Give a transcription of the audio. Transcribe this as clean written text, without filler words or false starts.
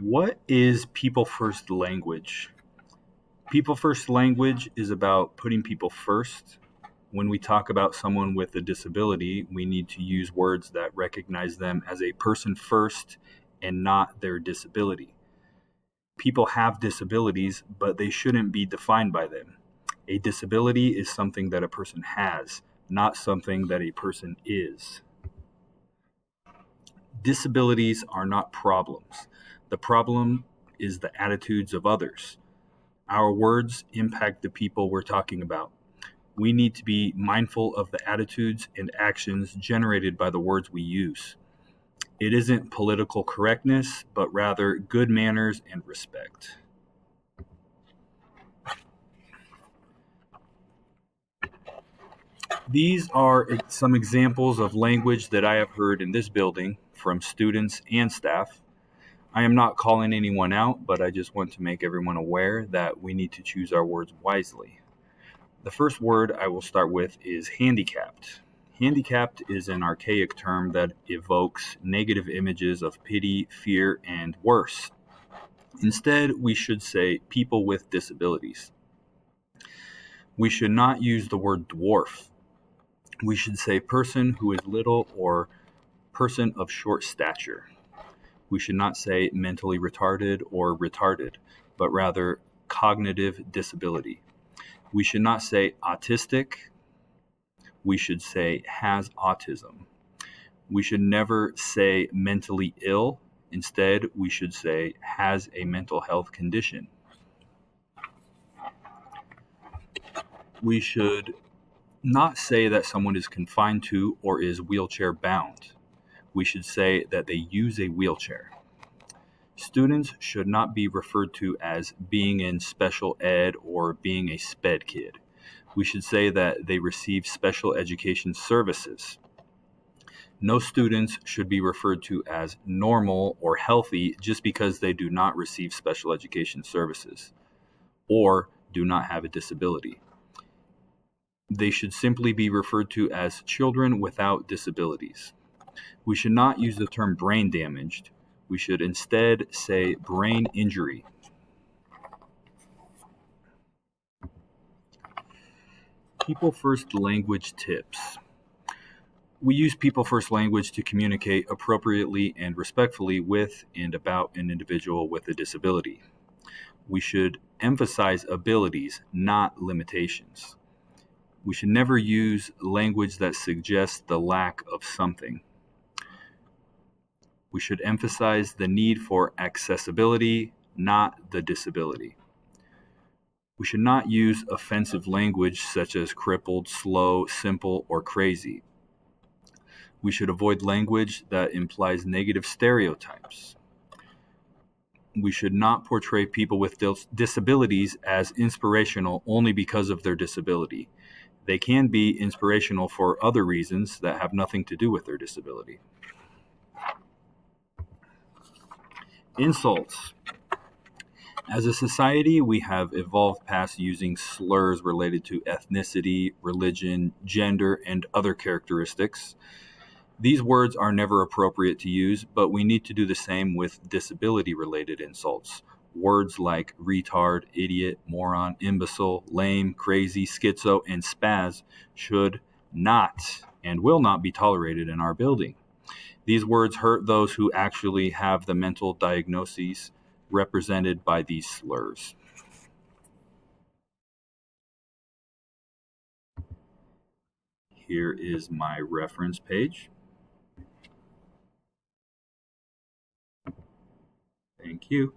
What is people first language? People first language is about putting people first. When we talk about someone with a disability, we need to use words that recognize them as a person first and not their disability. People have disabilities, but they shouldn't be defined by them. A disability is something that a person has, not something that a person is. Disabilities are not problems. The problem is the attitudes of others. Our words impact the people we're talking about. We need to be mindful of the attitudes and actions generated by the words we use. It isn't political correctness, but rather good manners and respect. These are some examples of language that I have heard in this building from students and staff. I am not calling anyone out, but I just want to make everyone aware that we need to choose our words wisely. The first word I will start with is handicapped. Handicapped is an archaic term that evokes negative images of pity, fear, and worse. Instead, we should say people with disabilities. We should not use the word dwarf. We should say person who is little or person of short stature. We should not say mentally retarded or retarded, but rather cognitive disability. We should not say autistic. We should say has autism. We should never say mentally ill. Instead, we should say has a mental health condition. We should not say that someone is confined to or is wheelchair bound. We should say that they use a wheelchair. Students should not be referred to as being in special ed or being a sped kid. We should say that they receive special education services. No students should be referred to as normal or healthy just because they do not receive special education services or do not have a disability. They should simply be referred to as children without disabilities. We should not use the term brain damaged. We should instead say brain injury. People first language tips. We use people first language to communicate appropriately and respectfully with and about an individual with a disability. We should emphasize abilities, not limitations. We should never use language that suggests the lack of something. We should emphasize the need for accessibility, not the disability. We should not use offensive language such as crippled, slow, simple, or crazy. We should avoid language that implies negative stereotypes. We should not portray people with disabilities as inspirational only because of their disability. They can be inspirational for other reasons that have nothing to do with their disability. Insults. As a society, we have evolved past using slurs related to ethnicity, religion, gender, and other characteristics. These words are never appropriate to use, but we need to do the same with disability-related insults. Words like retard, idiot, moron, imbecile, lame, crazy, schizo, and spaz should not and will not be tolerated in our building. These words hurt those who actually have the mental diagnoses represented by these slurs. Here is my reference page. Thank you.